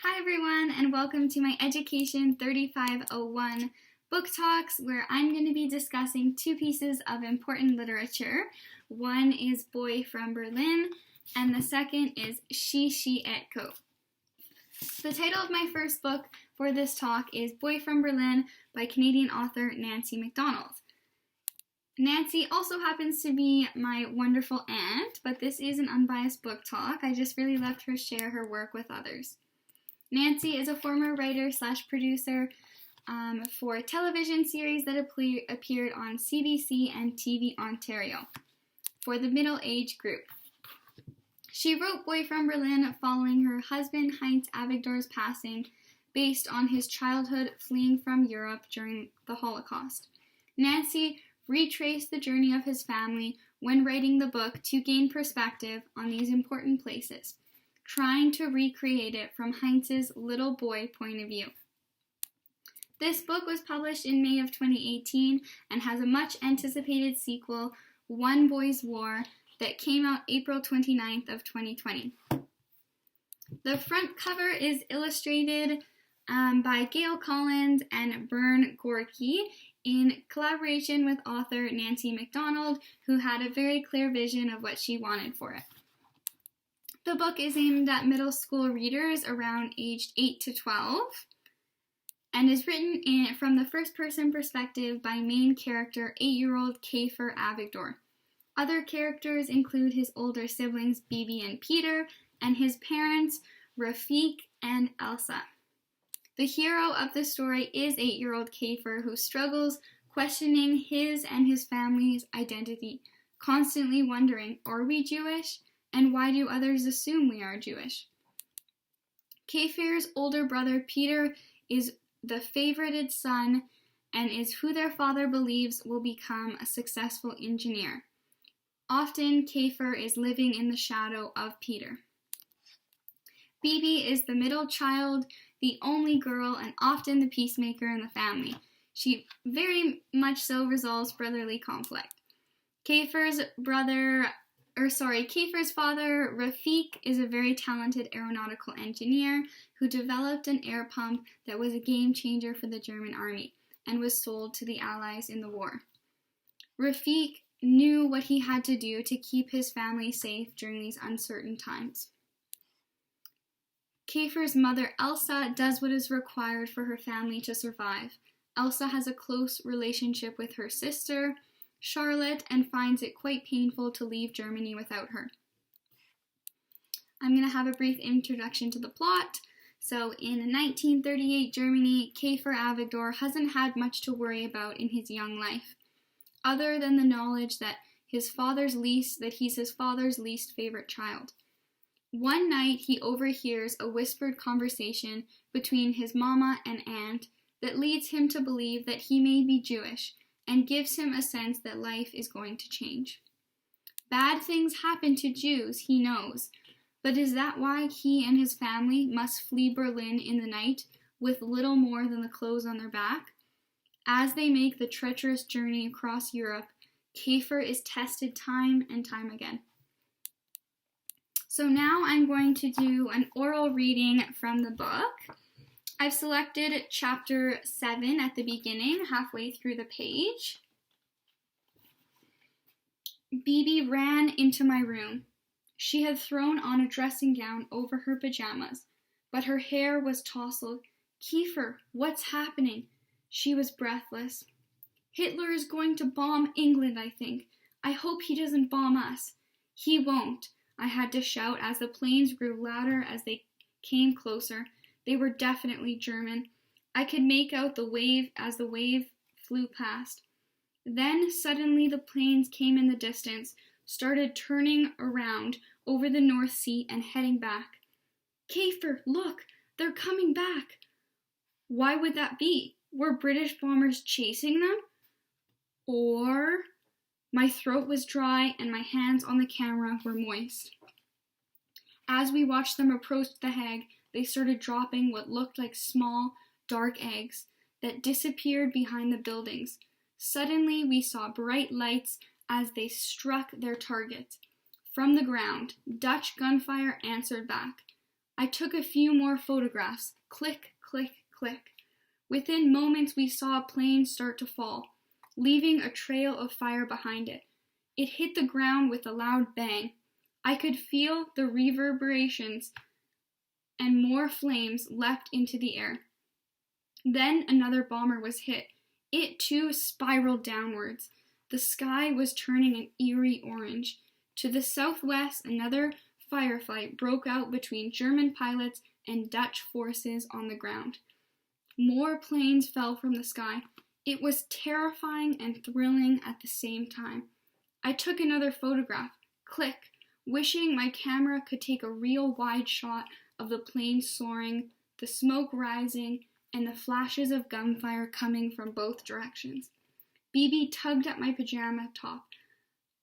Hi everyone, and welcome to my Education 3501 Book Talks, where I'm going to be discussing two pieces of important literature. One is Boy from Berlin, and the second is She et Co. The title of my first book for this talk is Boy from Berlin by Canadian author Nancy MacDonald. Nancy also happens to be my wonderful aunt, but this is an unbiased book talk. I just really loved her share her work with others. Nancy is a former writer/producer for television series that appeared on CBC and TV Ontario for the middle age group. She wrote Boy from Berlin following her husband Heinz Avigdor's passing, based on his childhood fleeing from Europe during the Holocaust. Nancy retraced the journey of his family when writing the book to gain perspective on these important places, trying to recreate it from Heinz's little boy point of view. This book was published in May of 2018 and has a much anticipated sequel, One Boy's War, that came out April 29th of 2020. The front cover is illustrated by Gail Collins and Bern Gorky in collaboration with author Nancy MacDonald, who had a very clear vision of what she wanted for it. The book is aimed at middle school readers around aged 8 to 12 and is written from the first-person perspective by main character 8-year-old Kiefer Avigdor. Other characters include his older siblings Bibi and Peter and his parents Rafik and Elsa. The hero of the story is 8-year-old Kiefer, who struggles questioning his and his family's identity, constantly wondering, are we Jewish? And why do others assume we are Jewish? Kiefer's older brother Peter is the favorited son and is who their father believes will become a successful engineer. Often, Kiefer is living in the shadow of Peter. Bibi is the middle child, the only girl, and often the peacemaker in the family. She very much so resolves brotherly conflict. Kiefer's father, Rafik, is a very talented aeronautical engineer who developed an air pump that was a game changer for the German army and was sold to the Allies in the war. Rafik knew what he had to do to keep his family safe during these uncertain times. Kiefer's mother, Elsa, does what is required for her family to survive. Elsa has a close relationship with her sister, Charlotte, and finds it quite painful to leave Germany without her. I'm going to have a brief introduction to the plot. So, in 1938 Germany, Kiefer Avigdor hasn't had much to worry about in his young life, other than the knowledge that he's his father's least favorite child. One night, he overhears a whispered conversation between his mama and aunt that leads him to believe that he may be Jewish, and gives him a sense that life is going to change. Bad things happen to Jews, he knows, but is that why he and his family must flee Berlin in the night with little more than the clothes on their back? As they make the treacherous journey across Europe, Kiefer is tested time and time again. So now I'm going to do an oral reading from the book. I've selected chapter 7 at the beginning, halfway through the page. Bibi ran into my room. She had thrown on a dressing gown over her pajamas, but her hair was tousled. Kiefer, what's happening? She was breathless. Hitler is going to bomb England, I think. I hope he doesn't bomb us. He won't, I had to shout as the planes grew louder as they came closer. They were definitely German. I could make out the wave as the wave flew past. Then suddenly the planes came in the distance, started turning around over the North Sea and heading back. Kiefer, look, they're coming back. Why would that be? Were British bombers chasing them? Or... My throat was dry and my hands on the camera were moist. As we watched them approach The Hague, they started dropping what looked like small, dark eggs that disappeared behind the buildings. Suddenly, we saw bright lights as they struck their targets. From the ground, Dutch gunfire answered back. I took a few more photographs. Click, click, click. Within moments, we saw a plane start to fall, leaving a trail of fire behind it. It hit the ground with a loud bang. I could feel the reverberations, and more flames leapt into the air. Then another bomber was hit. It too spiraled downwards. The sky was turning an eerie orange. To the southwest, another firefight broke out between German pilots and Dutch forces on the ground. More planes fell from the sky. It was terrifying and thrilling at the same time. I took another photograph. Click, wishing my camera could take a real wide shot of the plane soaring, the smoke rising, and the flashes of gunfire coming from both directions. BB tugged at my pajama top.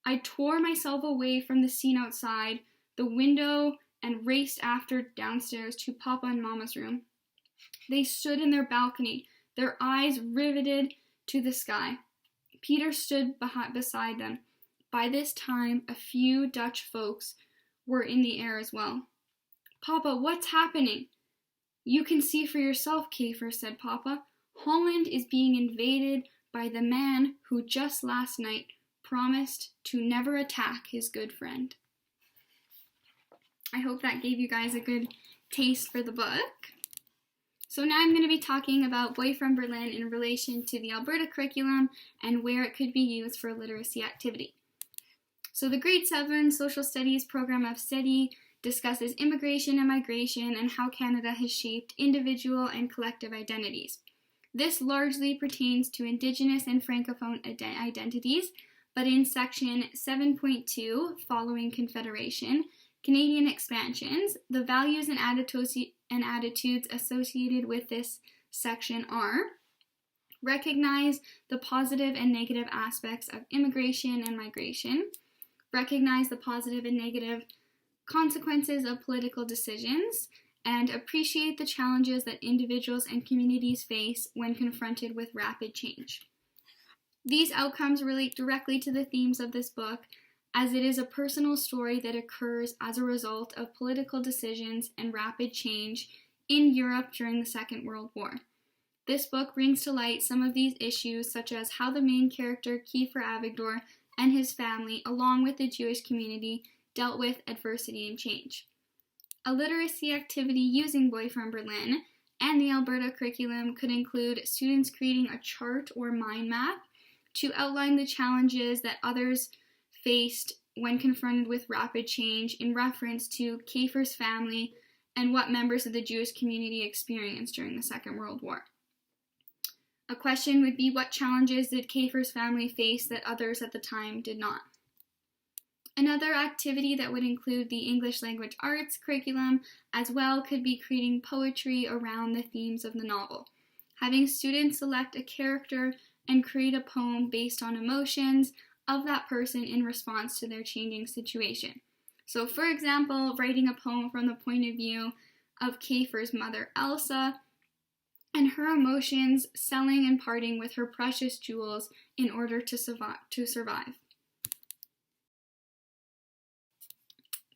I tore myself away from the scene outside the window and raced after downstairs to Papa and Mama's room. They stood in their balcony, their eyes riveted to the sky. Peter stood beside them. By this time, a few Dutch folks were in the air as well. Papa, what's happening? You can see for yourself, Kafer, said Papa. Holland is being invaded by the man who just last night promised to never attack his good friend. I hope that gave you guys a good taste for the book. So now I'm going to be talking about Boy from Berlin in relation to the Alberta curriculum and where it could be used for a literacy activity. So the Grade 7 Social Studies program of study discusses immigration and migration and how Canada has shaped individual and collective identities. This largely pertains to Indigenous and Francophone identities, but in section 7.2, following Confederation, Canadian expansions, the values and attitudes associated with this section are: recognize the positive and negative aspects of immigration and migration, recognize the positive and negative consequences of political decisions, and appreciate the challenges that individuals and communities face when confronted with rapid change. These outcomes relate directly to the themes of this book, as it is a personal story that occurs as a result of political decisions and rapid change in Europe during the Second World War. This book brings to light some of these issues, such as how the main character, Kiefer Avigdor, and his family, along with the Jewish community, dealt with adversity and change. A literacy activity using Boy from Berlin and the Alberta curriculum could include students creating a chart or mind map to outline the challenges that others faced when confronted with rapid change in reference to Kiefer's family and what members of the Jewish community experienced during the Second World War. A question would be, what challenges did Kiefer's family face that others at the time did not? Another activity that would include the English language arts curriculum as well could be creating poetry around the themes of the novel, having students select a character and create a poem based on emotions of that person in response to their changing situation. So, for example, writing a poem from the point of view of Kiefer's mother, Elsa, and her emotions selling and parting with her precious jewels in order to survive.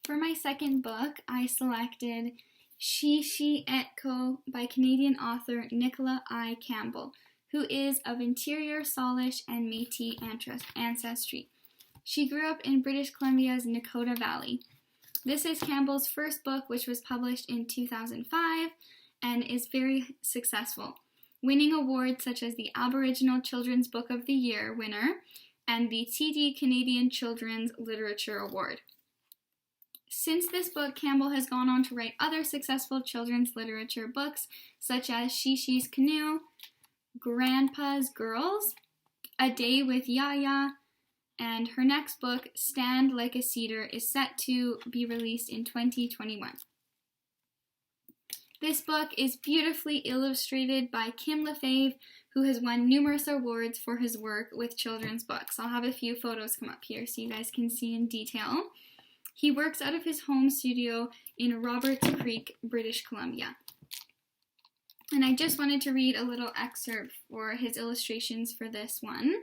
For my second book, I selected She, She, Et Co. by Canadian author Nicola I. Campbell, who is of Interior, Salish, and Métis ancestry. She grew up in British Columbia's Nakota Valley. This is Campbell's first book, which was published in 2005 and is very successful, winning awards such as the Aboriginal Children's Book of the Year winner and the TD Canadian Children's Literature Award. Since this book, Campbell has gone on to write other successful children's literature books, such as Shishi's Canoe, Grandpa's Girls, A Day with Yaya, and her next book, Stand Like a Cedar, is set to be released in 2021. This book is beautifully illustrated by Kim Lefebvre, who has won numerous awards for his work with children's books. I'll have a few photos come up here so you guys can see in detail. He works out of his home studio in Roberts Creek, British Columbia. And I just wanted to read a little excerpt for his illustrations for this one.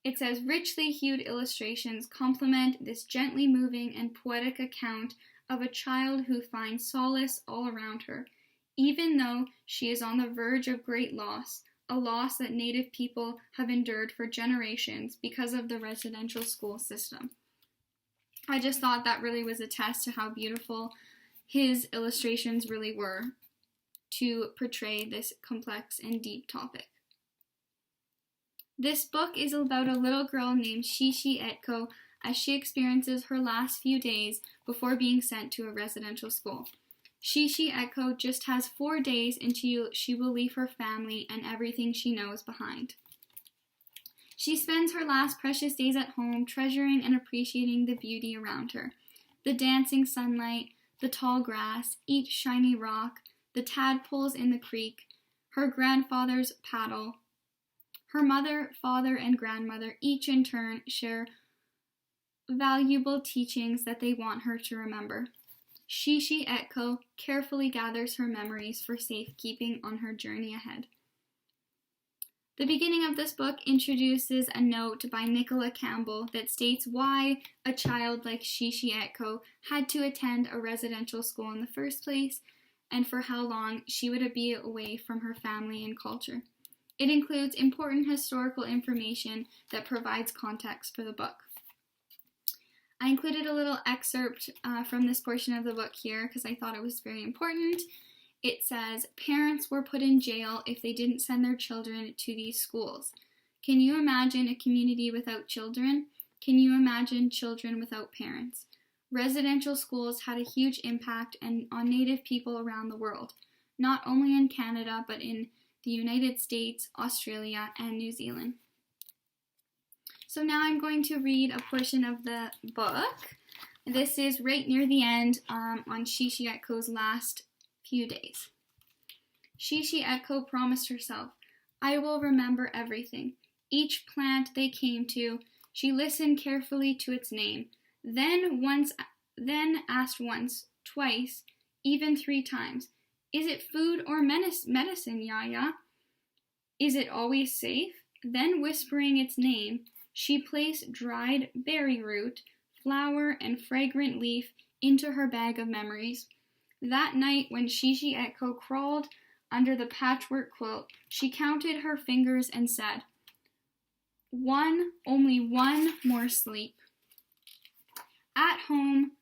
It says, richly hued illustrations complement this gently moving and poetic account of a child who finds solace all around her, even though she is on the verge of great loss, a loss that Native people have endured for generations because of the residential school system. I just thought that really was a test to how beautiful his illustrations really were to portray this complex and deep topic. This book is about a little girl named Shishi Etko as she experiences her last few days before being sent to a residential school. Shishi Etko just has 4 days until she will leave her family and everything she knows behind. She spends her last precious days at home, treasuring and appreciating the beauty around her. The dancing sunlight, the tall grass, each shiny rock, the tadpoles in the creek, her grandfather's paddle. Her mother, father, and grandmother each in turn share valuable teachings that they want her to remember. Shishi Etko carefully gathers her memories for safekeeping on her journey ahead. The beginning of this book introduces a note by Nicola Campbell that states why a child like Shishi Etko had to attend a residential school in the first place and for how long she would be away from her family and culture. It includes important historical information that provides context for the book. I included a little excerpt from this portion of the book here because I thought it was very important. It says, "Parents were put in jail if they didn't send their children to these schools. Can you imagine a community without children? Can you imagine children without parents? Residential schools had a huge impact on Native people around the world, not only in Canada, but in the United States, Australia, and New Zealand." So now I'm going to read a portion of the book. This is right near the end on Shishi Etko's last few days. Shishi Etko promised herself, "I will remember everything. Each plant they came to, she listened carefully to its name, then asked once, twice, even 3 times, 'Is it food or medicine, Yaya? Is it always safe?' Then whispering its name, she placed dried berry root, flower, and fragrant leaf into her bag of memories. That night when Shishi Etko crawled under the patchwork quilt, she counted her fingers and said, only one more sleep." At home,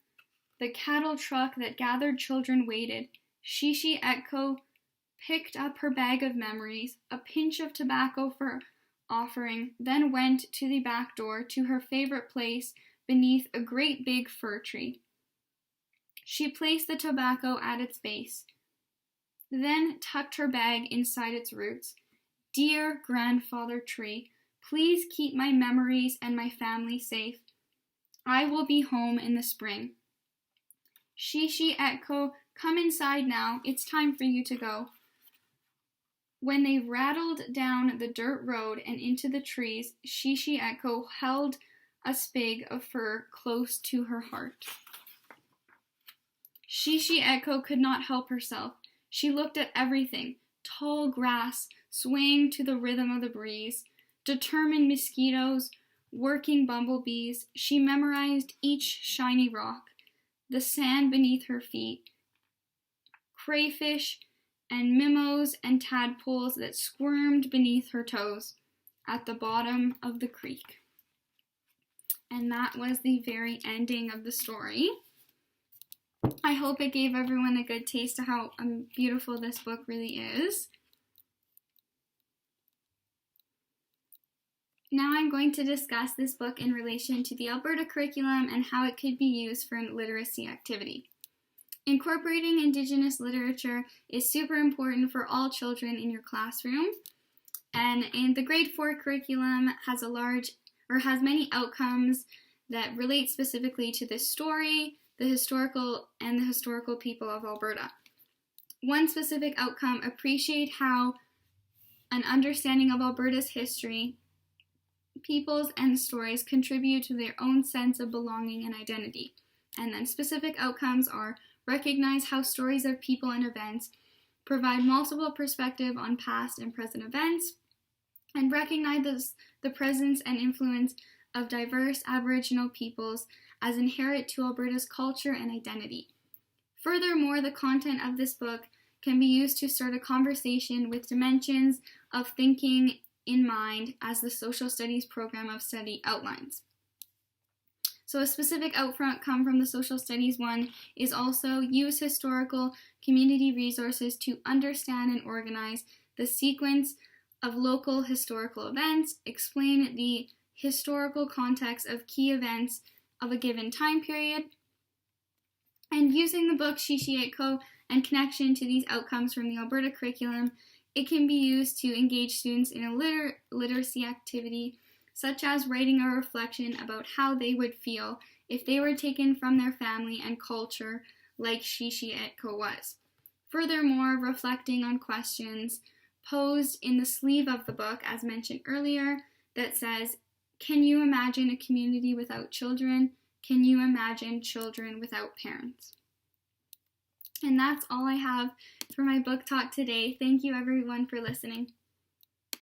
the cattle truck that gathered children waited. Shishi Etko picked up her bag of memories, a pinch of tobacco for offering, then went to the back door to her favorite place beneath a great big fir tree. She placed the tobacco at its base, then tucked her bag inside its roots. "Dear grandfather tree, please keep my memories and my family safe. I will be home in the spring." "Shishi Etko, come inside now. It's time for you to go." When they rattled down the dirt road and into the trees, Shishi Etko held a sprig of fir close to her heart. Shishi Etko could not help herself. She looked at everything: tall grass swaying to the rhythm of the breeze, determined mosquitoes, working bumblebees. She memorized each shiny rock, the sand beneath her feet, crayfish and minnows and tadpoles that squirmed beneath her toes at the bottom of the creek. And that was the very ending of the story. I hope it gave everyone a good taste of how beautiful this book really is. Now I'm going to discuss this book in relation to the Alberta curriculum and how it could be used for a literacy activity. Incorporating Indigenous literature is super important for all children in your classroom, and in the grade 4 curriculum has many outcomes that relate specifically to this story, the historical people of Alberta. One specific outcome: appreciate how an understanding of Alberta's history, peoples, and stories contribute to their own sense of belonging and identity. And then specific outcomes are: recognize how stories of people and events provide multiple perspectives on past and present events, and recognize the presence and influence of diverse Aboriginal peoples as inherent to Alberta's culture and identity. Furthermore, the content of this book can be used to start a conversation with dimensions of thinking in mind, as the social studies program of study outlines. So a specific outcome from the social studies one is also use historical community resources to understand and organize the sequence of local historical events, explain the historical context of key events of a given time period, and using the book Shishieko and connection to these outcomes from the Alberta curriculum, it can be used to engage students in a literacy activity, such as writing a reflection about how they would feel if they were taken from their family and culture like Shishieko was. Furthermore, reflecting on questions posed in the sleeve of the book, as mentioned earlier, that says, can you imagine a community without children? Can you imagine children without parents? And that's all I have for my book talk today. Thank you everyone for listening.